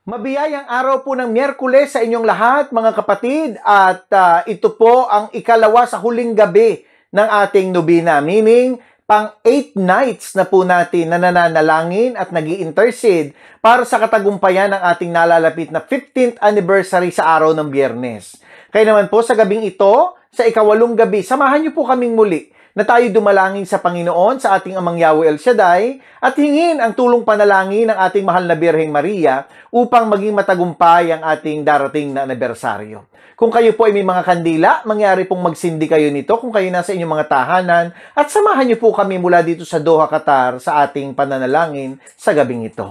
Mabiyayang araw po ng Miyerkules sa inyong lahat, mga kapatid, at ito po ang ikalawa sa huling gabi ng ating nobina, meaning pang 8 nights na po natin na nananalangin at nag-i-intercede para sa katagumpayan ng ating nalalapit na 15th anniversary sa araw ng Biyernes. Kaya naman po sa gabing ito, sa ikawalong gabi, samahan niyo po kaming muli na tayo dumalangin sa Panginoon, sa ating Amang Yahweh El Shaddai, at hingin ang tulong panalangin ng ating mahal na Birheng Maria upang maging matagumpay ang ating darating na anibersaryo. Kung kayo po ay may mga kandila, mangyari pong magsindi kayo nito kung kayo nasa inyong mga tahanan, at samahan niyo po kami mula dito sa Doha, Qatar sa ating pananalangin sa gabing ito.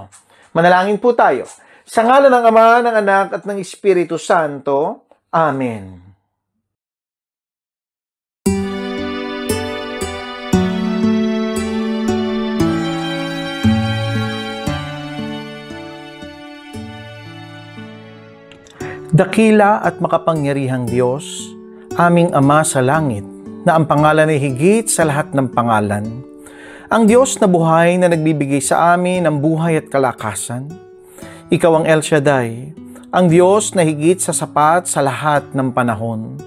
Manalangin po tayo. Sa ngalan ng Ama, ng Anak, at ng Espiritu Santo. Amen. Dakila at makapangyarihang Diyos, aming Ama sa langit, na ang pangalan ay higit sa lahat ng pangalan. Ang Diyos na buhay na nagbibigay sa amin ng buhay at kalakasan. Ikaw ang El Shaddai, ang Diyos na higit sa sapat sa lahat ng panahon.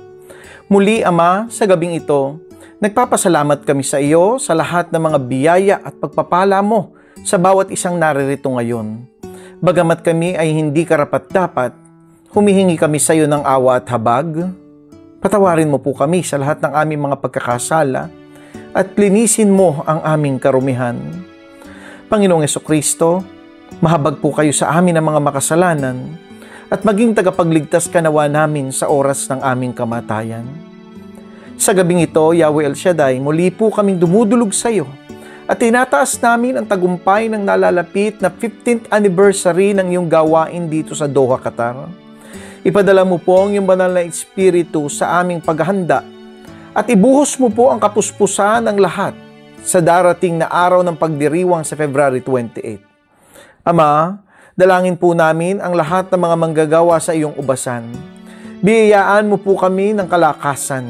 Muli, Ama, sa gabing ito, nagpapasalamat kami sa iyo sa lahat ng mga biyaya at pagpapala mo sa bawat isang naririto ngayon. Bagamat kami ay hindi karapat-dapat, humihingi kami sa iyo ng awa at habag. Patawarin mo po kami sa lahat ng aming mga pagkakasala at linisin mo ang aming karumihan. Panginoong Jesucristo, mahabag po kayo sa amin ng mga makasalanan at maging tagapagligtas ka nawa namin sa oras ng aming kamatayan. Sa gabing ito, Yahweh El Shaddai, muli po kaming dumudulog sa iyo at tinataas namin ang tagumpay ng nalalapit na 15th anniversary ng iyong gawain dito sa Doha, Qatar. Ipadala mo po ang iyong banal na Espiritu sa aming paghahanda at ibuhos mo po ang kapuspusan ng lahat sa darating na araw ng pagdiriwang sa February 28. Ama, dalangin po namin ang lahat ng mga manggagawa sa iyong ubasan. Biyayaan mo po kami ng kalakasan,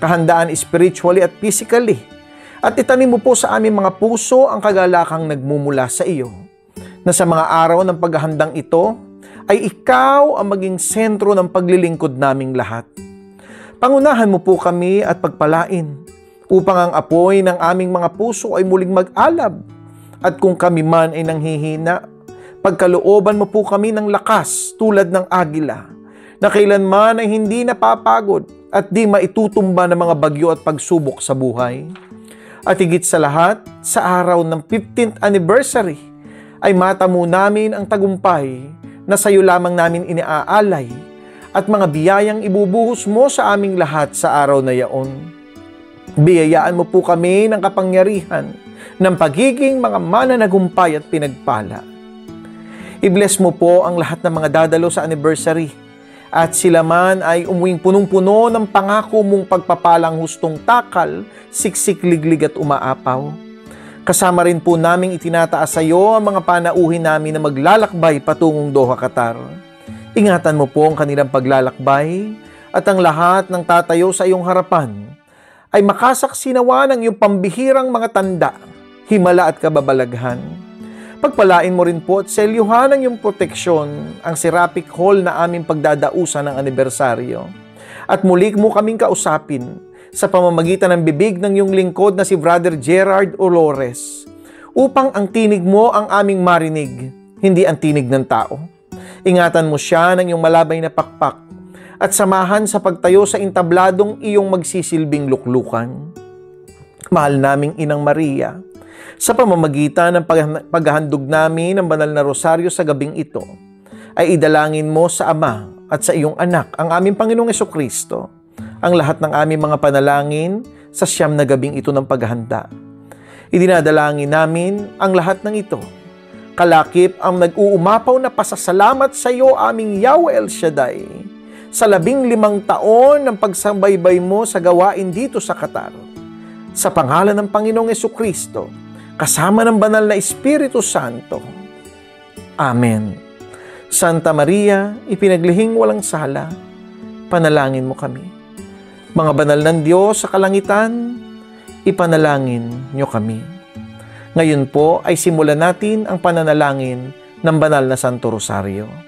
kahandaan spiritually at physically, at itanim mo po sa aming mga puso ang kagalakang nagmumula sa iyo, na sa mga araw ng paghahandang ito, ay ikaw ang maging sentro ng paglilingkod naming lahat. Pangunahan mo po kami at pagpalain upang ang apoy ng aming mga puso ay muling mag-alab. At kung kami man ay nanghihina, pagkalooban mo po kami ng lakas tulad ng agila, na kailanman ay hindi napapagod at di maitutumba ng mga bagyo at pagsubok sa buhay. At higit sa lahat, sa araw ng 15th anniversary, ay matamo namin ang tagumpay na sa iyo lamang namin iniaalay at mga biyayang ibubuhos mo sa aming lahat sa araw na yaon. Biyayaan mo po kami ng kapangyarihan ng pagiging mga mananagumpay at pinagpala. I-bless mo po ang lahat ng mga dadalo sa anniversary at sila man ay umuwing punong-puno ng pangako mong pagpapalang hustong takal, siksik, liglig at umaapaw. Kasama rin po naming itinataas sa iyo ang mga panauhin namin na maglalakbay patungong Doha, Qatar. Ingatan mo po ang kanilang paglalakbay at ang lahat ng tatayo sa iyong harapan ay makasaksi nawa ng iyong pambihirang mga tanda, himala at kababalaghan. Pagpalain mo rin po at selyuhan ng iyong proteksyon ang Seraphic Hall na aming pagdadausan ng anibersaryo. At muli mo kaming kausapin sa pamamagitan ng bibig ng iyong lingkod na si Brother Gerard Olores, upang ang tinig mo ang aming marinig, hindi ang tinig ng tao. Ingatan mo siya ng iyong malabay na pakpak at samahan sa pagtayo sa intabladong iyong magsisilbing luklukan. Mahal naming Inang Maria, sa pamamagitan ng paghahandog namin ng banal na rosaryo sa gabing ito, ay idalangin mo sa Ama at sa iyong Anak, ang aming Panginoong Jesucristo, ang lahat ng aming mga panalangin sa siyam na gabing ito ng paghahanda. Idinadalangin namin ang lahat ng ito. Kalakip ang nag-uumapaw na pasasalamat sa iyo, aming Yahweh El Shaddai, sa 15 taon ng pagsambaybay mo sa gawain dito sa Qatar. Sa pangalan ng Panginoong Jesucristo, kasama ng banal na Espiritu Santo. Amen. Santa Maria, ipinaglihing walang sala, panalangin mo kami. Mga banal ng Diyos sa kalangitan, ipanalangin niyo kami. Ngayon po ay simulan natin ang pananalangin ng Banal na Santo Rosario.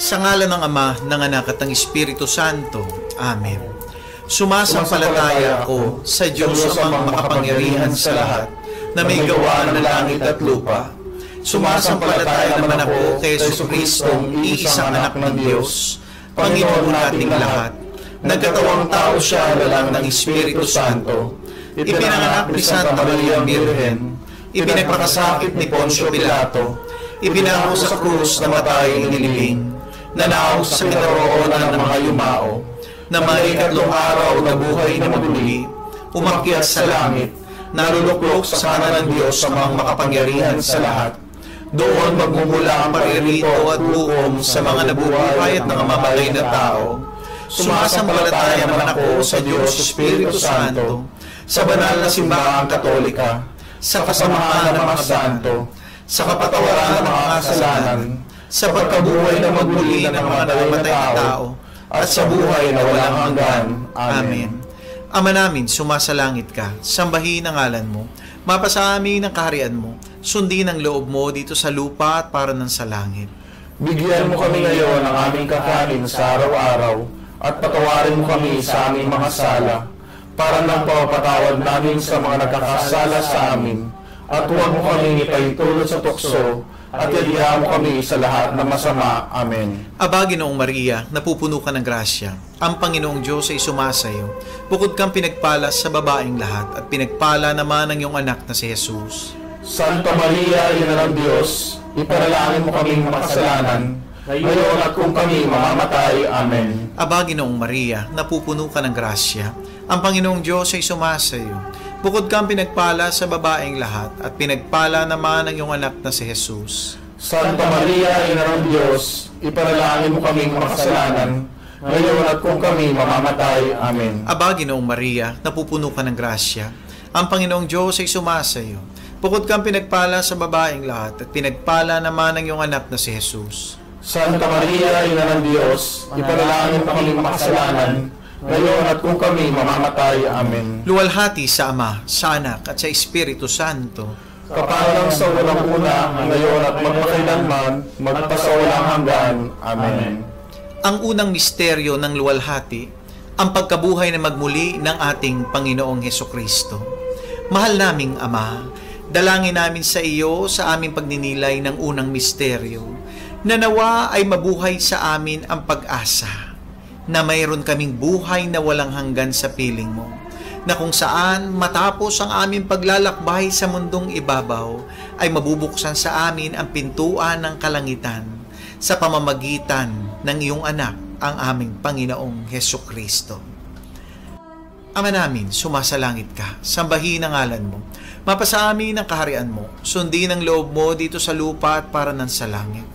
Sa ngalan ng Ama, ng Anak at ng Espiritu Santo. Amen. Sumasampalataya ako sa Diyos amang makapangyarihan sa lahat, na may gawa ng langit at lupa. Sumasampalataya naman ako kay Jesucristong iisang anak ng Diyos, Panginoon nating lahat. Nagkatawang tao siya lalang ng Espiritu Santo. Ipinanganak ni Santa Maria Birhen. Ipinagpakasakit ni Poncio Pilato. Ibinako sa krus na matay inilibing. Nanaog sa kinaroonan ng mga yumao, na may ikatlong araw na buhay na maguli, umakyat sa langit, naruluklok sa kanan ng Diyos sa mga makapangyarihan sa lahat. Doon magmumula ang paririto at hukom sa mga nabubuhay at nangamatay na tao. Sumasampalataya naman ako sa Diyos Espiritu Santo, sa banal na simbahang Katolika, sa kasamahan ng mga santo, sa kapatawaran ng mga kasalanan, sa pagkabuhay na magmuli ng mga namatay na tao, at sa buhay na walang hanggan. Amen. Ama namin, sumasalangit ka, sambahin ang ngalan mo, mapasa amin ang kaharian mo, sundin ang loob mo dito sa lupa at para ng sa langit. Bigyan mo kami ngayon ng aming kakanin sa araw-araw, at patawarin mo kami sa aming mga sala, para nang pagpapatawad namin sa mga nagkakasala sa amin, at huwag mo kami ipahintulot sa tukso, at yalihan mo kami sa lahat ng masama. Amen. Aba, Ginoong Maria, napupuno ka ng grasya. Ang Panginoong Diyos ay sumasayo. Bukod kang pinagpala sa babaeng lahat, at pinagpala naman ang iyong anak na si Jesus. Santa Maria, Ina ng Diyos, ipanalangin mo kaming makasalanan, ngayon at kung kami mamamatay. Amen. Aba, Ginoong Maria, napupuno ka ng grasya. Ang Panginoong Diyos ay sumasayo. Bukod kang pinagpala sa babaeng lahat, at pinagpala naman ang iyong anak na si Jesus. Santa Maria, Ina ng Diyos, ipanalangin mo kaming makasalanan, ngayon at kung kami mamamatay. Amen. Aba, Ginoong Maria, napupuno ka ng grasya. Ang Panginoong Diyos ay sumasayo. Bukod kang pinagpala sa babaeng lahat, at pinagpala naman ang iyong anak na si Jesus. Santa Maria, Ina ng Diyos, ipanalangin mo kaming makasalanan, ngayon at kung kami mamamatay. Amen. Luwalhati sa Ama, sa Anak, at sa Espiritu Santo. Kaparang sa walang una, ngayon at magpakailanman, magpasawalang hanggan. Amen. Ang unang misteryo ng luwalhati, ang pagkabuhay na magmuli ng ating Panginoong Hesukristo. Mahal naming Ama, dalangin namin sa iyo sa aming pagninilay ng unang misteryo, na nawa ay mabuhay sa amin ang pag-asa, na mayroon kaming buhay na walang hanggan sa piling mo, na kung saan matapos ang aming paglalakbay sa mundong ibabaw, ay mabubuksan sa amin ang pintuan ng kalangitan sa pamamagitan ng iyong anak, ang aming Panginoong Hesukristo. Ama namin, sumasalangit ka, sambahin ang ngalan mo, mapasa amin ang kaharian mo, sundin ang loob mo dito sa lupa at para ng sa langit.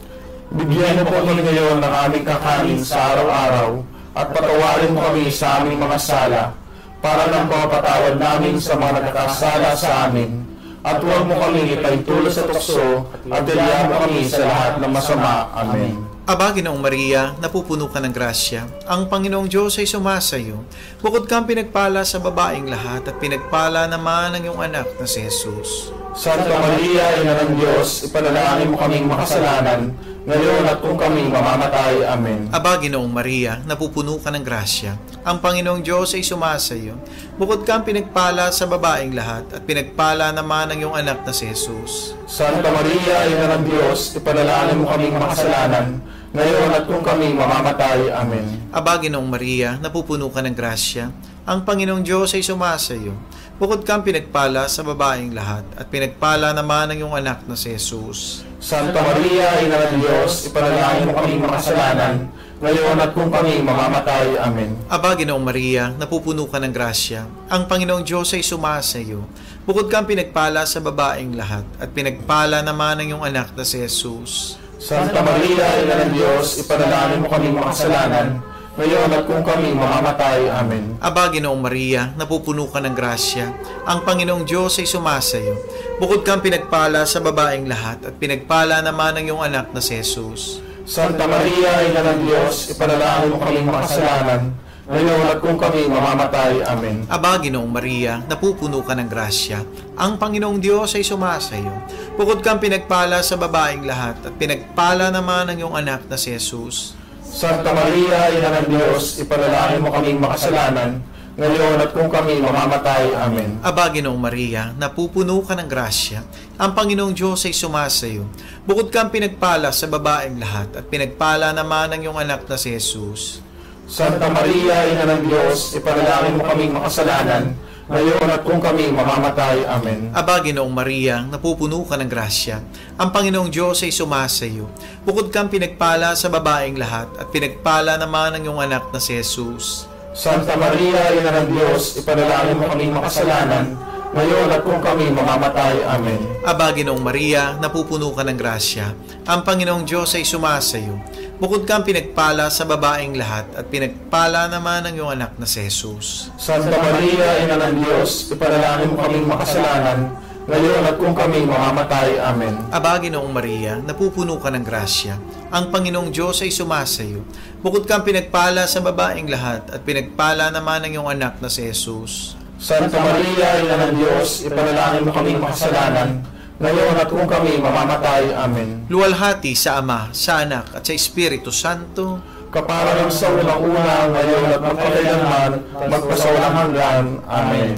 Bigyan mo po kami ngayon ng aming kakanin sa araw-araw, at patawarin mo kami sa aming mga sala, para nang pagpapatawad namin sa mga nagkakasala sa amin, at huwag mo kami ipahintulot sa tukso, at yalihan mo kami sa lahat ng masama. Amen. Aba, Ginoong Maria, napupuno ka ng grasya. Ang Panginoong Diyos ay sumasayo. Bukod kang pinagpala sa babaeng lahat, at pinagpala naman ang iyong anak na si Jesus. Santa Maria, Ina ng Diyos, ipanalangin mo kaming makasalanan, ngayon at kung kami mamamatay. Amen. Aba, Ginoong Maria, napupuno ka ng grasya. Ang Panginoong Diyos ay sumasa iyo. Bukod kang pinagpala sa babaeng lahat, at pinagpala naman ang iyong anak na si Jesus. Santa Maria, Ina ng Diyos, ipanalangin mo kaming makasalanan, ngayon at kung kami mamamatay. Amen. Aba, Ginoong Maria, napupuno ka ng grasya. Ang Panginoong Diyos ay sumasa iyo. Bukod kang pinagpala sa babaeng lahat, at pinagpala naman ang iyong anak na si Jesus. Santa Maria, Ina ng Diyos, ipanalangin mo kaming makasalanan, ngayon at kung kami mamamatay. Amen. Aba, Ginoong Maria, napupuno ka ng grasya. Ang Panginoong Diyos ay sumasa iyo. Bukod kang pinagpala sa babaeng lahat, at pinagpala naman ang iyong anak na si Jesus. Santa Maria, Ina ng Diyos, ipanalangin mo kaming makasalanan, ngayon at kung kami mamamatay. Amen. Aba, Ginoong Maria, napupuno ka ng grasya. Ang Panginoong Diyos ay sumasa iyo. Bukod kang pinagpala sa babaeng lahat, at pinagpala naman ang iyong anak na si Jesus. Santa Maria, Ina ng Diyos, ipanalangin mo kaming makasalanan, ngayon at kung kami mamamatay. Amen. Aba, Ginoong Maria, napupuno ka ng grasya. Ang Panginoong Diyos ay sumasa iyo. Bukod kang pinagpala sa babaeng lahat, at pinagpala naman ang iyong anak na si Jesus. Santa Maria, Ina ng Diyos, ipanalangin mo kaming makasalanan, ngayon at kung kami mamamatay. Amen. Aba, Ginoong Maria, napupuno ka ng grasya. Ang Panginoong Diyos ay sumasa iyo. Bukod kang pinagpala sa babaeng lahat, at pinagpala naman ang iyong anak na si Jesus. Santa Maria, Ina ng Diyos, ipanalangin mo kaming makasalanan, ngayon at kung kami mamamatay. Amen. Aba, Ginoong Maria, napupuno ka ng grasya. Ang Panginoong Diyos ay sumasa iyo. Bukod kang pinagpala sa babaeng lahat, at pinagpala naman ang iyong anak na si Jesus. Santa Maria, Ina ng Diyos, ipanalangin mo kaming makasalanan, ngayon at kung kami mamamatay. Amen. Aba, Ginoong Maria, napupuno ka ng grasya. Ang Panginoong Diyos ay sumasa iyo. Bukod kang pinagpala sa babaeng lahat, at pinagpala naman ang iyong anak na si Jesus. Santa Maria, Ina ng Diyos, ipanalangin mo kaming makasalanan, ngayon at kung kami mamamatay. Amen. Aba, Ginoong Maria, napupuno ka ng grasya. Ang Panginoong Diyos ay sumasa iyo. Bukod kang pinagpala sa babaeng lahat, at pinagpala naman ang iyong anak na si Jesus. Santa Maria, Ina ng Diyos, ipanalangin mo kaming makasalanan, ngayon at kung kami mamamatay. Amen. Luwalhati sa Ama, sa Anak, at sa Espiritu Santo, Kaparang sa unang-una, ngayon at magpakailanman, magpasawalang hanggan. Amen.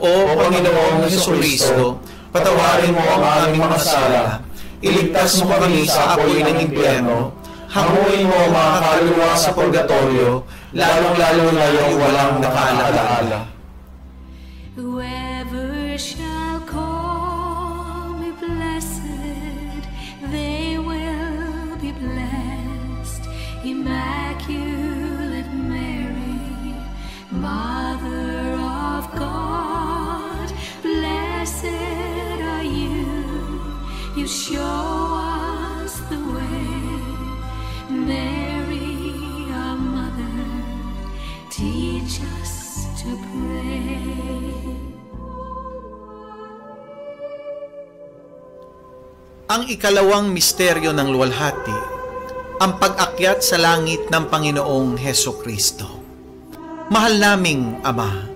O Panginoong Jesucristo, patawarin mo ang aming mga sala, iligtas mo kami sa apoy ng impyerno, hanguin mo ang mga kaluluwa sa purgatorio, lalong-lalo na yung walang nakaalaala. Whoever shall call me blessed, they will be blessed. Immaculate Mary, Mother of God, blessed are you. You show us the way. Mary, our Mother, teach us to pray. Ang ikalawang misteryo ng luwalhati, ang pag-akyat sa langit ng Panginoong Hesukristo. Mahal naming Ama,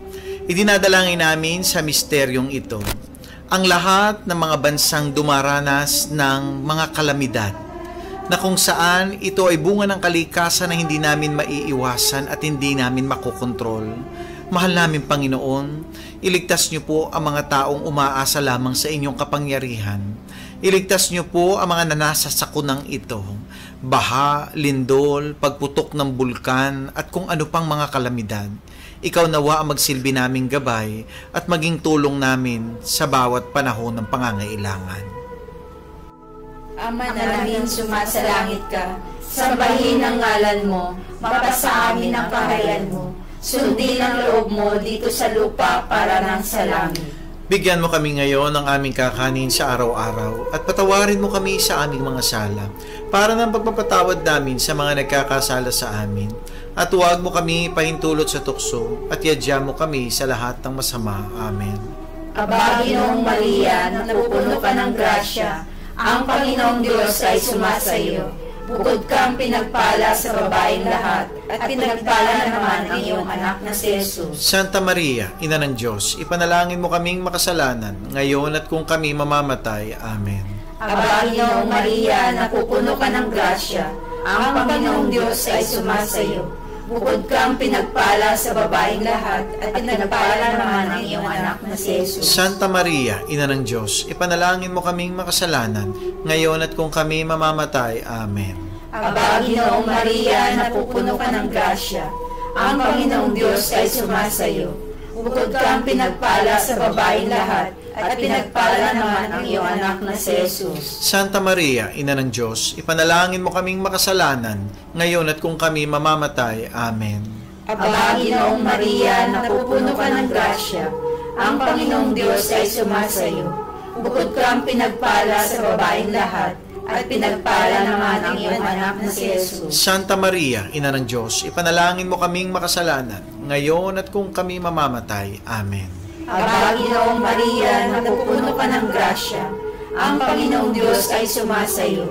idinadalangin namin sa misteryong ito ang lahat ng mga bansang dumaranas ng mga kalamidad, na kung saan ito ay bunga ng kalikasan na hindi namin maiiwasan at hindi namin makokontrol. Mahal namin Panginoon, iligtas niyo po ang mga taong umaasa lamang sa inyong kapangyarihan. Iligtas niyo po ang mga nanasa sa kunang ito, baha, lindol, pagputok ng bulkan at kung ano pang mga kalamidad. Ikaw nawa ang magsilbi naming gabay at maging tulong namin sa bawat panahon ng pangangailangan. Ama namin, sumasalangit ka, sambahin ang ngalan mo, mapasa amin ang kaharian mo, sundin ang loob mo dito sa lupa para nang sa langit. Bigyan mo kami ngayon ng aming kakanin sa araw-araw at patawarin mo kami sa aming mga sala para ng pagpapatawad namin sa mga nagkakasala sa amin. At huwag mo kami pahintulot sa tukso at yadya mo kami sa lahat ng masama. Amen. Aba, Ginoong Maria, napupuno ka ng grasya, ang Panginoong Diyos ay sumasa iyo. Bukod kang pinagpala sa babaeng lahat, at pinagpala naman ang iyong anak na si Jesus. Santa Maria, Ina ng Diyos, ipanalangin mo kaming makasalanan, ngayon at kung kami mamamatay. Amen. Aba, Ginoong Maria, napupuno ka ng grasya. Ang Panginoong Diyos ay sumasayo. Bukod kang pinagpala sa babaeng lahat, at pinagpala naman ang iyong anak na si Jesus. Santa Maria, Ina ng Diyos, ipanalangin mo kaming makasalanan, ngayon at kung kami mamamatay. Amen. Aba, Ginoong Maria, napupuno ka ng grasya. Ang Panginoong Diyos ay sumasayo. Bukod kang pinagpala sa babaeng lahat, at pinagpala naman ang iyong anak na si Jesus. Santa Maria, Ina ng Diyos, ipanalangin mo kaming makasalanan, ngayon at kung kami mamamatay. Amen. Aba, Ginoong Maria, napupuno ka ng grasya. Ang Panginoong Diyos ay sumasayo. Bukod kang pinagpala sa babaeng lahat, at pinagpala naman ang iyong anak na si Jesus. Santa Maria, Ina ng Diyos, ipanalangin mo kaming makasalanan, ngayon at kung kami mamamatay. Amen. Aba, Ginoong Maria, napupuno ka ng grasya. Ang Panginoong Diyos ay sumasayo.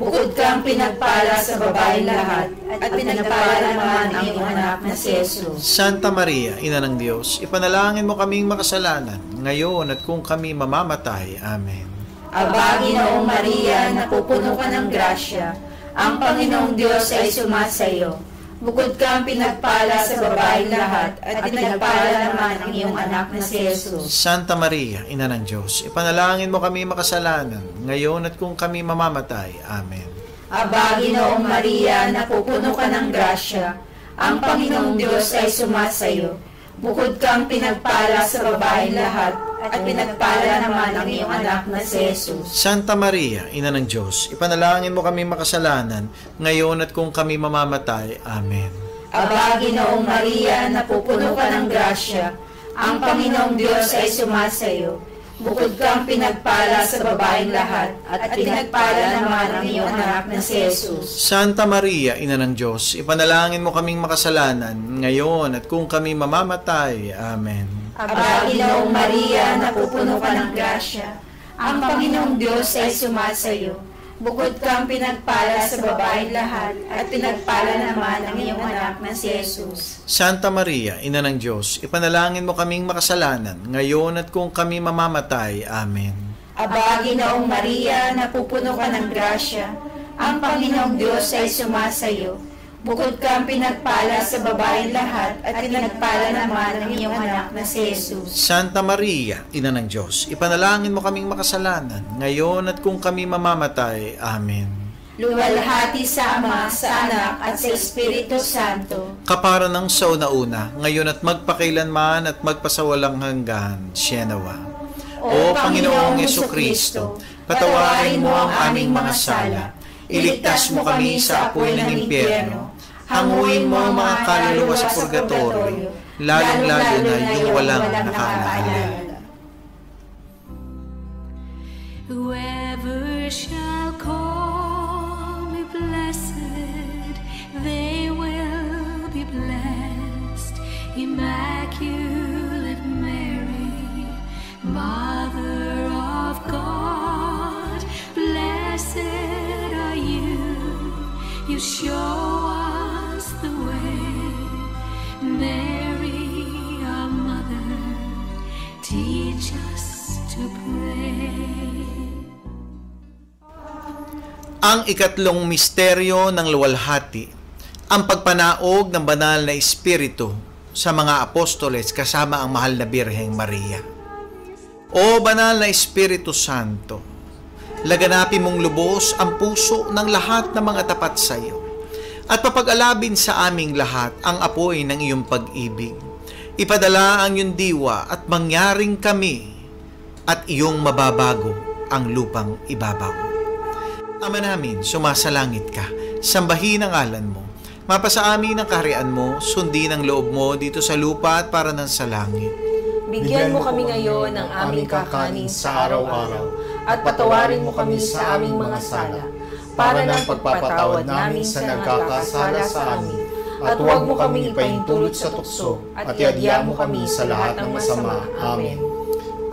Bukod kang pinagpala sa babaeng lahat, at pinagpala naman ang iyong anak na si Jesus. Santa Maria, Ina ng Diyos, ipanalangin mo kaming makasalanan, ngayon at kung kami mamamatay. Amen. Aba, Ginoong Maria, napupuno ka ng grasya. Ang Panginoong Diyos ay sumasayo. Bukod kang pinagpala sa babaeng lahat, at pinagpala naman ang iyong anak na si Jesus. Santa Maria, Ina ng Diyos, ipanalangin mo kami makasalanan, ngayon at kung kami mamamatay. Amen. Aba, Ginoong Maria, napupuno ka ng grasya. Ang Panginoong Diyos ay sumasayo. Bukod kang pinagpala sa babaeng lahat, at pinagpala naman ang iyong anak na si Jesus. Santa Maria, Ina ng Diyos, ipanalangin mo kami makasalanan, ngayon at kung kami mamamatay. Amen. Aba, Ginoong Maria, napupuno ka ng grasya. Ang Panginoong Diyos ay sumasayo. Bukod kang pinagpala sa babaeng lahat, at pinagpala naman ang iyong anak na si Jesus. Santa Maria, Ina ng Diyos, ipanalangin mo kaming makasalanan, ngayon at kung kami mamamatay. Amen. Aba, Ginoong Maria, napupuno ka ng grasya. Ang Panginoong Diyos ay sumasayo. Bukod kang pinagpala sa babaeng lahat, at pinagpala naman ang iyong anak na si Jesus. Santa Maria, Ina ng Diyos, ipanalangin mo kaming makasalanan, ngayon at kung kami mamamatay. Amen. Aba, Ginoong Maria, napupuno ka ng grasya. Ang Panginoong Diyos ay sumasayo. Bukod kang pinagpala sa babaeng lahat, at pinagpala naman ang iyong anak na si Jesus. Santa Maria, Ina ng Diyos, ipanalangin mo kaming makasalanan, ngayon at kung kami mamamatay. Amen. Luwalhati sa Ama, sa Anak, at sa Espiritu Santo. Kapara ng sauna-una, ngayon at magpakailanman at magpasawalang hanggan. Sienawa. O Panginoong Yesukristo, patawarin mo ang aming mga sala. Iligtas mo kami sa apoy ng impyerno. Hanguin mo ang mga kaluluwa sa purgatorio, lalong-lalo na yung walang nakaalala. Whoever shall call me blessed, they will be blessed. Immaculate Mary, Mother of God, blessed are you. You show us the way. Mary, our mother, teach us to pray. Ang ikatlong misteryo ng luwalhati, ang pagpanaog ng banal na espiritu sa mga apostoles kasama ang mahal na Birheng Maria. O banal na Espiritu Santo, laganapin mong lubos ang puso ng lahat ng mga tapat sa iyo at papag-alabin sa aming lahat ang apoy ng iyong pag-ibig. Ipadala ang iyong diwa at mangyaring kami at iyong mababago ang lupang ibabaw. Ama namin, sumasalangit ka, sambahin ang ngalan mo, mapasa amin ang kaharian mo, sundin ang loob mo dito sa lupa at para ng sa langit. Bigyan mo kami ngayon ng aming kakanin sa araw-araw at patawarin mo kami sa aming mga sala para ng pagpapatawad namin sa nagkakasala sa amin. At huwag mo kaming ipahintulot sa tukso at iadya mo kami sa lahat ng masama. Amen.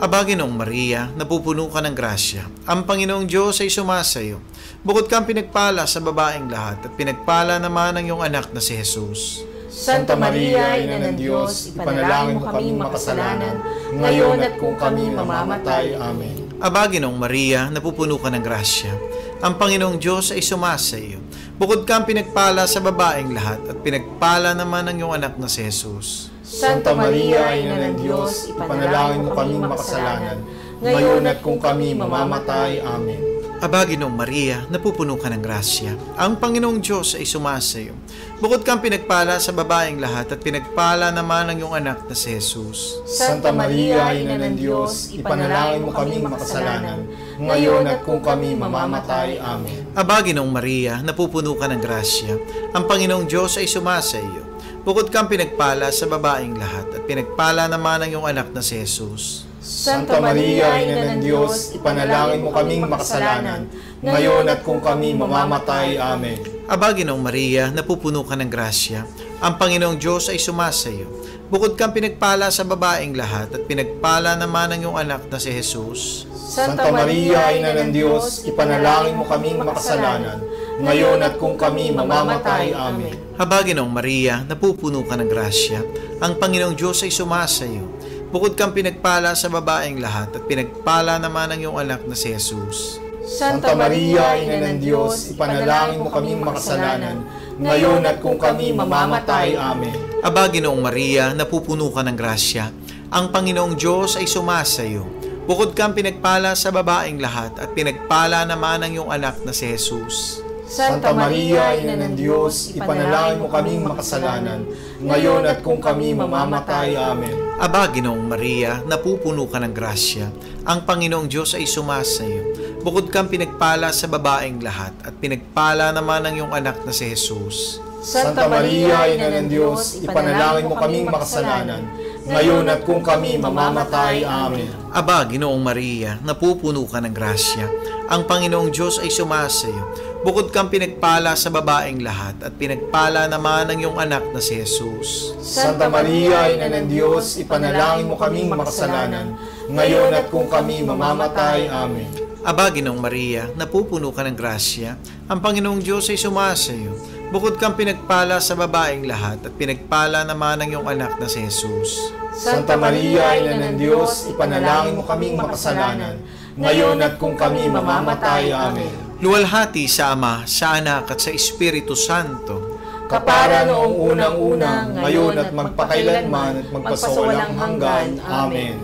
Aba, Ginoong Maria, napupuno ka ng grasya. Ang Panginoong Diyos ay sumasayo. Bukod kang pinagpala sa babaeng lahat at pinagpala naman ang iyong anak na si Jesus. Santa Maria, Ina ng Diyos, ipanalangin mo kaming makasalanan, ngayon at kung kami mamamatay. Amen. Aba, Ginoong Maria, napupuno ka ng grasya. Ang Panginoong Diyos ay sumasa iyo. Bukod kang pinagpala sa babaeng lahat at pinagpala naman ang iyong anak na si Jesus. Santa Maria, Ina ng Diyos, ipanalangin mo kaming makasalanan, ngayon at kung kami mamamatay. Amen. Aba, Ginoong Maria, napupuno ka ng grasya. Ang Panginoong Diyos ay sumasa iyo. Bukod kang pinagpala sa babaeng lahat at pinagpala naman ang iyong anak na si Jesus. Santa Maria, Ina ng Diyos, ipanalangin mo kaming makasalanan, ngayon at kung kami mamamatay. Amen. Aba, Ginoong Maria, napupuno ka ng grasya. Ang Panginoong Diyos ay sumasa iyo. Bukod kang pinagpala sa babaeng lahat at pinagpala naman ang iyong anak na si Jesus. Santa Maria, Ina ng Diyos, ipanalangin mo kaming makasalanan, ngayon at kung kami mamamatay. Amen. Aba, Ginoong Maria, napupuno ka ng grasya. Ang Panginoong Diyos ay sumasa iyo. Bukod kang pinagpala sa babaeng lahat at pinagpala naman ang iyong anak na si Jesus. Santa Maria, Ina ng Diyos, ipanalangin mo kaming makasalanan, ngayon at kung kami mamamatay. Amen. Aba, Ginoong Maria, napupuno ka ng grasya. Ang Panginoong Diyos ay sumasa iyo. Bukod kang pinagpala sa babaeng lahat at pinagpala naman ang iyong anak na si Jesus. Santa Maria, Ina ng Diyos, ipanalangin mo kaming makasalanan, ngayon at kung kami mamamatay. Amen. Aba, Ginoong Maria, napupuno ka ng grasya. Ang Panginoong Diyos ay sumasa iyo. Bukod kang pinagpala sa babaeng lahat at pinagpala naman ang iyong anak na si Jesus. Santa Maria, Ina ng Diyos, ipanalangin mo kaming makasalanan, ngayon at kung kami mamamatay. Amen. Aba, Ginoong Maria, napupuno ka ng grasya. Ang Panginoong Diyos ay sumasa iyo. Bukod kang pinagpala sa babaeng lahat at pinagpala naman ang iyong anak na si Jesus. Santa Maria, Ina ng Diyos, ipanalangin mo kaming makasalanan, ngayon at kung kami mamamatay. Amen. Aba, Ginoong Maria, napupuno ka ng grasya. Ang Panginoong Diyos ay sumasa iyo. Bukod kang pinagpala sa babaeng lahat at pinagpala naman ang iyong anak na si Jesus. Santa Maria, Ina ng Diyos, ipanalangin mo kaming makasalanan, ngayon at kung kami mamamatay. Amen. Aba, Ginoong Maria, napupuno ka ng grasya. Ang Panginoong Diyos ay sumasa iyo. Bukod kang pinagpala sa babaeng lahat at pinagpala naman ang iyong anak na si Jesus. Santa Maria, Ina ng Diyos, ipanalangin mo kaming makasalanan, ngayon at kung kami mamamatay. Amen. Luwalhati sa Ama, sa Anak at sa Espiritu Santo. Kapara noong unang-unang, ngayon at magpakailanman at magpasawalang hanggan. Amen.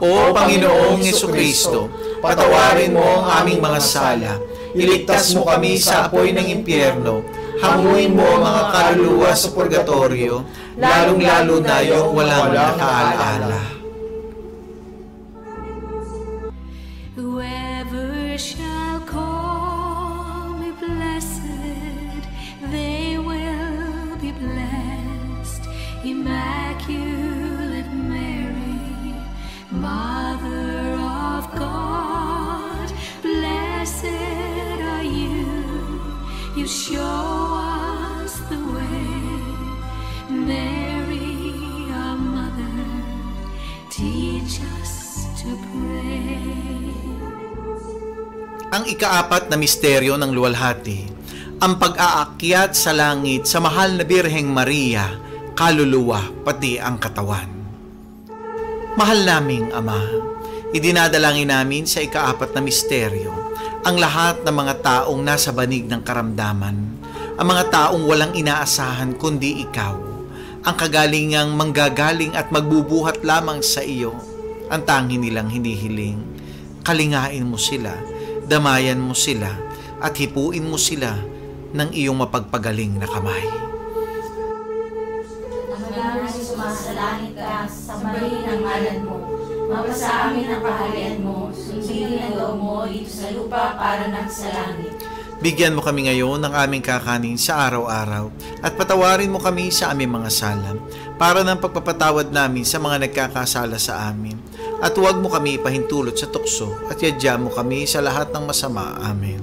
O Panginoong Jesucristo, patawarin mo ang aming mga sala, iligtas mo kami sa apoy ng impyerno, hanguin mo ang mga kaluluwa sa purgatorio, lalong-lalo na yung walang nakaalaala. Whoever shall call me blessed, they will be blessed. Immaculate Mary, Mother of God, blessed are you. You show us the way. Mary, our mother, teach us to pray. Ang ikaapat na misteryo ng luwalhati, ang pag-aakyat sa langit sa mahal na Birheng Maria, kaluluwa pati ang katawan. Mahal naming Ama, idinadalangin namin sa ikaapat na misteryo ang lahat ng mga taong nasa banig ng karamdaman, ang mga taong walang inaasahan kundi ikaw, ang kagalingang manggagaling at magbubuhat lamang sa iyo, ang tangi nilang hinihiling. Kalingain mo sila, damayan mo sila, at hipuin mo sila ng iyong mapagpagaling na kamay. Ang sumasalangit ka, sambahin ang ngalan mo. Mapasa amin ang kaharian mo, sundin ang loob mo dito sa lupa para ng sa langit. Bigyan mo kami ngayon ng aming kakanin sa araw-araw at patawarin mo kami sa aming mga sala para ng pagpapatawad namin sa mga nagkakasala sa amin. At huwag mo kami ipahintulot sa tukso at yadya mo kami sa lahat ng masama. Amen.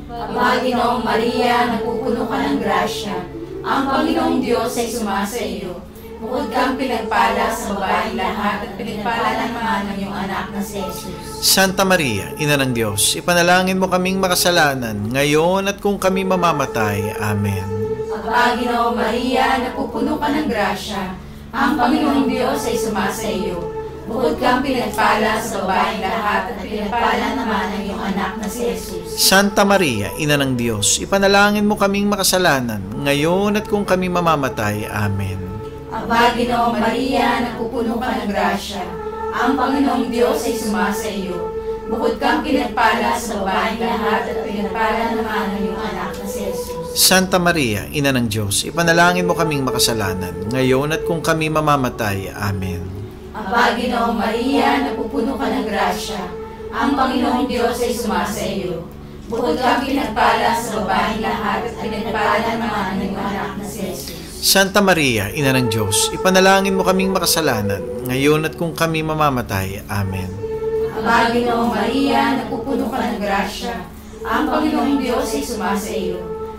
Ama, Ginoong Maria, napupuno ka ng grasya. Ang Panginoong Diyos ay sumasa iyo. Bukod kang pinagpala sa babaeng lahat at pinagpala naman ang iyong anak na si Jesus. Santa Maria, Ina ng Diyos, ipanalangin mo kaming makasalanan, ngayon at kung kami mamamatay. Amen. Ama, Ginoong Maria, napupuno ka ng grasya. Ang Panginoong Diyos ay sumasa iyo. Bukod kang pinagpala sa babaeng lahat at pinagpala naman ang iyong anak na si Jesus. Santa Maria, Ina ng Diyos, ipanalangin mo kaming makasalanan, ngayon at kung kami mamamatay. Amen. Aba, Ginoong Maria, napupuno ka ng grasya. Ang Panginoong Diyos ay sumasa iyo. Bukod kang pinagpala sa babaeng lahat at pinagpala naman ang iyong anak na si Jesus. Santa Maria, Ina ng Diyos, ipanalangin mo kaming makasalanan, ngayon at kung kami mamamatay. Amen. Aba, Ginoong Maria, napupuno ka ng grasya. Ang Panginoong Diyos ay sumasa iyo. Bukod kang pinagpala sa babaeng lahat at pinagpala naman ang iyong anak na si Jesus. Santa Maria, Ina ng Diyos, ipanalangin mo kaming makasalanan, ngayon at kung kami mamamatay. Amen. Aba, Ginoong Maria, napupuno ka ng grasya. Ang Panginoong Diyos ay sumasa iyo.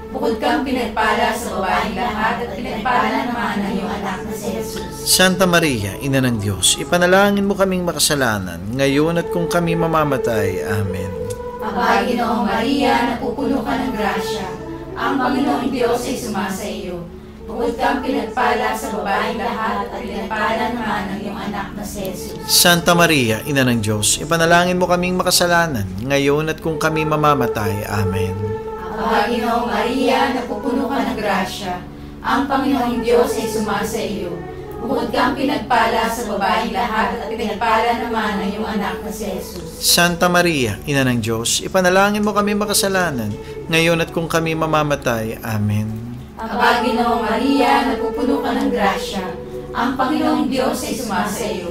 Bukod kang pinagpala sa babaeng lahat at pinagpala naman ang iyong anak na si Jesus. Santa Maria, Ina ng Diyos, ipanalangin mo kaming makasalanan, ngayon at kung kami mamamatay. Amen. Aba, Ginoong Maria, napupuno ka ng grasya. Ang Panginoong Diyos ay sumasa iyo. Bukod kang pinagpala sa babaeng lahat at pinagpala naman ang iyong anak na si Jesus. Santa Maria, Ina ng Diyos, ipanalangin mo kaming makasalanan, ngayon at kung kami mamamatay. Amen. Aba, Ginoong Maria, napupuno ka ng grasya. Ang Panginoong Diyos ay sumasa iyo. Bukod kang pinagpala sa babaeng lahat at pinagpala naman ang iyong anak na si Jesus. Santa Maria, Ina ng Diyos, ipanalangin mo kami makasalanan, ngayon at kung kami mamamatay. Amen. Aba, Ginoong Maria, napupuno ka ng grasya. Ang Panginoong Diyos ay sumasa iyo.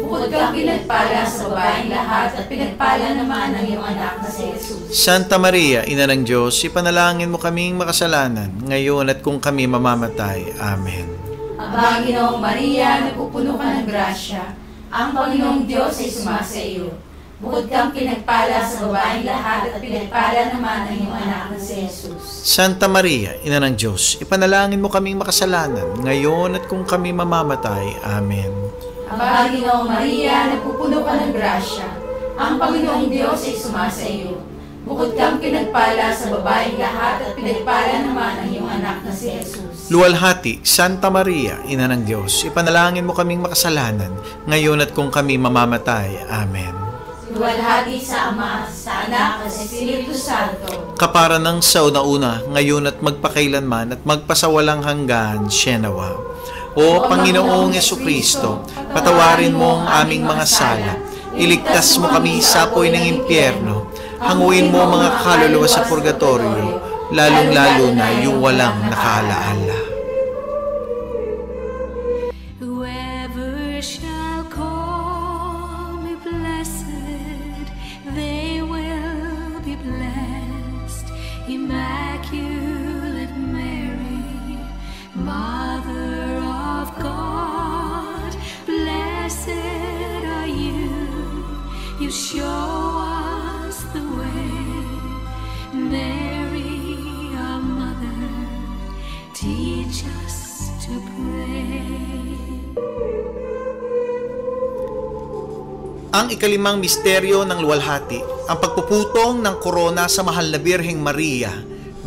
Bukod kang pinagpala sa babaeng lahat at pinagpala naman ang iyong anak na si Jesus. Santa Maria, Ina ng Diyos, ipanalangin mo kaming makasalanan, ngayon at kung kami mamamatay. Amen. Aba, Ginoong Maria, napupuno ka ng grasya. Ang Panginoong Diyos ay sumasa iyo. Bukod kang pinagpala sa babaeng lahat at pinagpala naman ang iyong anak na si Jesus. Santa Maria, Ina ng Diyos, ipanalangin mo kaming makasalanan, ngayon at kung kami mamamatay. Amen. Aba, Ginoong Maria, napupuno ka ng grasya. Ang Panginoong Diyos ay sumasa iyo. Bukod kang pinagpala sa babaeng lahat at pinagpala naman ang iyong anak na si Jesus. Luwalhati, Santa Maria, Ina ng Diyos, ipanalangin mo kaming makasalanan, ngayon at kung kami mamamatay. Amen. Luwalhati sa Ama, sa Anak, at sa Espiritu Santo. Kapara ng sauna-una, ngayon at magpakailanman at magpasawalang hanggan. Sienawa. O Panginoong Yesukristo, patawarin mo ang aming mga sala, iligtas mo kami sa apoy ng impyerno, hanguin mo ang mga kaluluwa sa purgatorio, lalong-lalo na yung walang nakaalaala. Whoever shall call me blessed, they will be blessed. Immaculate Mary, Mother of God, blessed are you. You show us the way. Mary, our mother, teach us to pray. Ang ikalimang misteryo ng luwalhati, ang pagpuputong ng korona sa mahal na Birheng Maria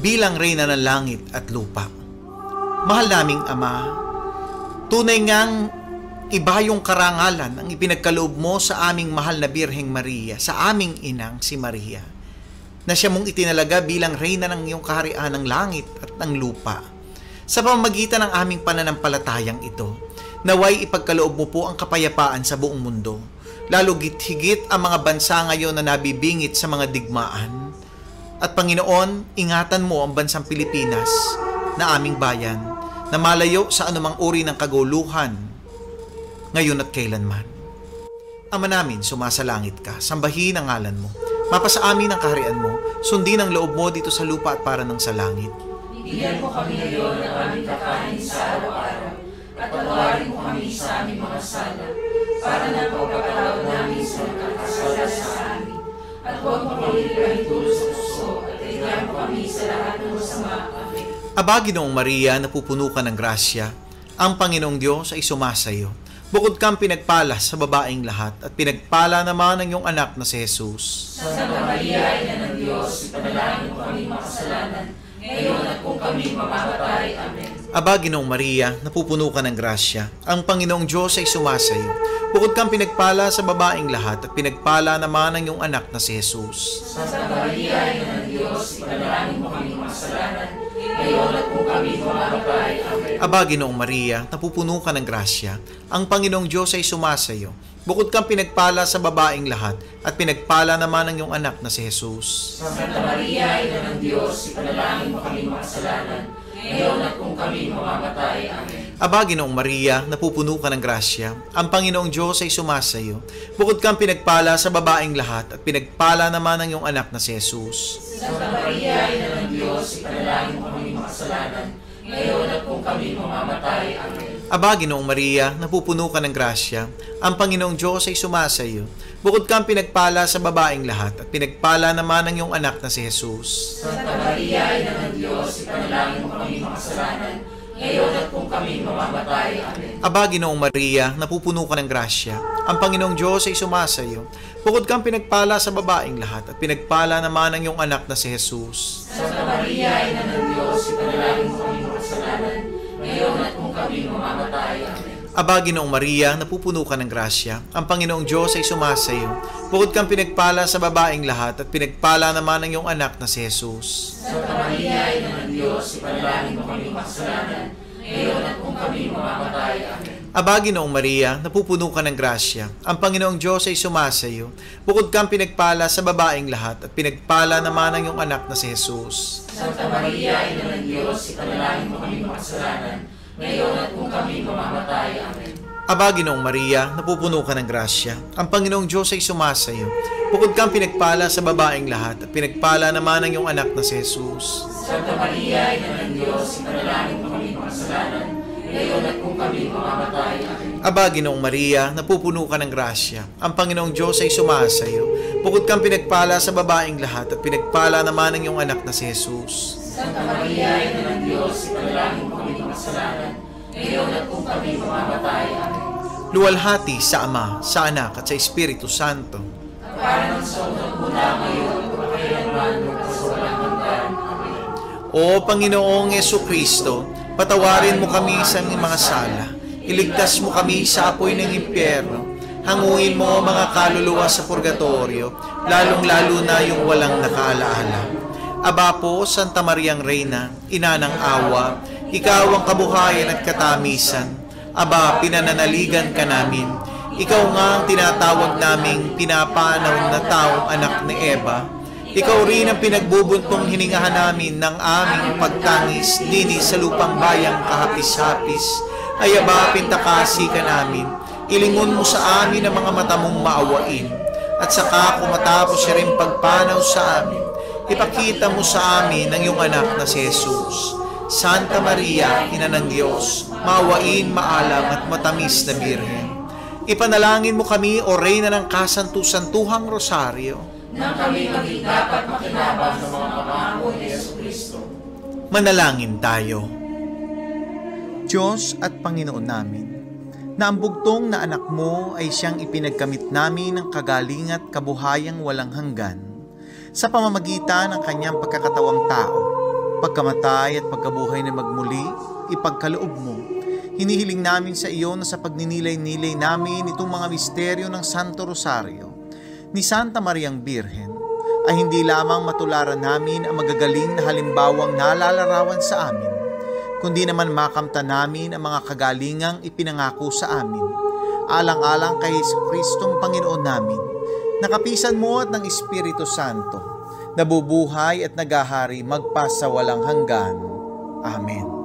bilang Reyna ng Langit at Lupa. Mahal naming Ama, tunay ngang iba yung karangalan ang ipinagkaloob mo sa aming mahal na Birheng Maria, sa aming inang si Maria, na siya mong itinalaga bilang Reyna ng iyong kaharian ng langit at ng lupa. Sa pamamagitan ng aming pananampalatayang ito, naway ipagkaloob mo po ang kapayapaan sa buong mundo, lalo higit ang mga bansa ngayon na nabibingit sa mga digmaan. At Panginoon, ingatan mo ang bansang Pilipinas na aming bayan, na malayo sa anumang uri ng kaguluhan, ngayon at kailanman. Ama namin, sumasalangit ka, sambahin ang ngalan mo, mapasa amin ang kaharian mo, sundin ang loob mo dito sa lupa at para ng sa langit. Bigyan mo kami ngayon ng aming kakanin sa araw-araw, at patawarin mo kami sa aming mga sala, para na pagpapatawad namin sa nagkakasala sa amin. At huwag mo kami ipahintulot sa puso, at iligyan mo kami sa lahat ng masama. Amen. Aba, Ginoong Maria, napupuno ka ng grasya, ang Panginoong Diyos ay sumasayo. Bukod kang pinagpala sa babaeng lahat, at pinagpala naman ang iyong anak na si Jesus. Santa Maria, Ina ng Diyos, ipanalangin mo kami makasalanan, ngayon at kung kami mamamatay. Amen. Aba, Ginoong Maria, napupuno ka ng grasya. Ang Panginoong Diyos ay sumasayo. Bukod kang pinagpala sa babaeng lahat at pinagpala naman ang iyong anak na si Jesus. Santa Maria, Ina ng Diyos, ipanalangin mo kami makasalanan, ngayon at kung kami mamamatay. Amen. Aba, Ginoong Maria, napupuno ka ng grasya. Ang Panginoong Diyos ay sumasayo. Bukod kang pinagpala sa babaeng lahat at pinagpala naman ang iyong anak na si Jesus. Santa Maria, Ina ng Diyos, ipanalangin mo kami makasalanan, ngayon at kung kami mamamatay. Amen. Aba, Ginoong Maria, napupuno ka ng grasya. Ang Panginoong Diyos ay sumasayo. Bukod kang pinagpala sa babaeng lahat at pinagpala naman ang iyong anak na si Jesus. Santa Maria, Ina ng Diyos, ipanalangin mo kami makasalanan, ngayon at kung kami mamamatay. Amen. Aba, Ginoong Maria, napupuno ka ng grasya. Ang Panginoong Diyos ay sumasayo. Bukod kang pinagpala sa babaeng lahat at pinagpala naman ang iyong anak na si Jesus. Santa Maria, Ina ng Diyos, ipanalangin mo kami makasalanan, ngayon at kung kami mamamatay. Amen. Aba, Ginoong Maria, napupuno ka ng grasya. Ang Panginoong Diyos ay sumasayo. Bukod kang pinagpala sa babaeng lahat at pinagpala naman ang iyong anak na si Jesus. Santa Maria, Ina ng Diyos, ipanalangin mo kami makasalanan, ngayon at kung kami mamamatay. Amen. Aba, Ginoong Maria, napupuno ka ng grasya. Ang Panginoong Diyos ay sumasayo. Bukod kang pinagpala sa babaeng lahat at pinagpala naman ang iyong anak na si Jesus. Santa Maria, Ina ng Diyos, ipanalangin mo kami makasalanan, ngayon at kung kami mamamatay. Amen. Aba, Ginoong Maria, napupuno ka ng grasya. Ang Panginoong Diyos ay sumasayo. Bukod kang pinagpala sa babaeng lahat at pinagpala naman ang iyong anak na si Jesus. Santa Maria, Ina ng Diyos, ipanalangin mo kami makasalanan, ngayon at kung kami mamamatay. Amen. Aba, Ginoong Maria, napupuno ka ng grasya. Ang Panginoong Diyos ay sumasayo. Bukod kang pinagpala sa babaeng lahat at pinagpala naman ang iyong anak na si Jesus. Santa Maria, Ina ng Diyos, ipanalangin mo kami makasalanan, ngayon at kung kami mamamatay. Amen. Aba, Ginoong Maria, napupuno ka ng grasya. Ang Panginoong Diyos ay sumasayo. Bukod kang pinagpala sa babaeng lahat at pinagpala naman ang iyong anak na si Jesus. Santa Maria, Ina ng Diyos, ipanalangin mo kami makasalanan, ngayon at kung kami mamamatay. Amen. Luwalhati sa Ama, sa Anak at sa Espiritu Santo. Para ng sa unang-una ngayon, magkailanman, magkasawalang hanggan. Amen. O Panginoong Yesukristo, patawarin mo kami sa aming mga sala. Iligtas mo kami sa apoy ng impyerno. Hanguin mo mga kaluluwa sa purgatorio, lalong-lalo na yung walang nakaalaala. Aba po, Santa Mariang Reyna, Ina ng Awa, Ikaw ang kabuhayan at katamisan. Aba, pinananaligan ka namin. Ikaw nga ang tinatawag naming pinapanaw na taong anak ni Eva. Ikaw rin ang pinagbubuntong hiningahan namin ng aming pagtangis dini sa lupang bayang kahapis-hapis. Ay aba, pintakasi ka namin. Ilingon mo sa amin ang mga mata mong maawain. At saka kung matapos siya rin pagpanaw sa amin, ipakita mo sa amin ang iyong anak na si Jesus. Santa Maria, Ina ng Diyos, maawain, maalam at matamis na Birhen. Ipanalangin mo kami, O Reyna ng Kasantu-Santuhang Rosaryo, Nang kami maging dapat makinabang sa mga pangako ni Jesucristo. manalangin tayo. Diyos at Panginoon namin, na ang bugtong na anak mo ay siyang ipinagkamit namin ng kagaling at kabuhayang walang hanggan sa pamamagitan ng kanyang pagkakatawang tao, pagkamatay at pagkabuhay na magmuli, ipagkaloob mo. Hinihiling namin sa iyo na sa pagninilay-nilay namin itong mga misteryo ng Santo Rosario ni Santa Mariang Birhen, ay hindi lamang matularan namin ang magagaling na halimbawang nalalarawan sa amin, kundi naman makamta namin ang mga kagalingang ipinangako sa amin, alang-alang kay Kristong Panginoon namin, nakapisan mo at ng Espiritu Santo, nabubuhay at nagahari magpasawalang hanggan. Amen.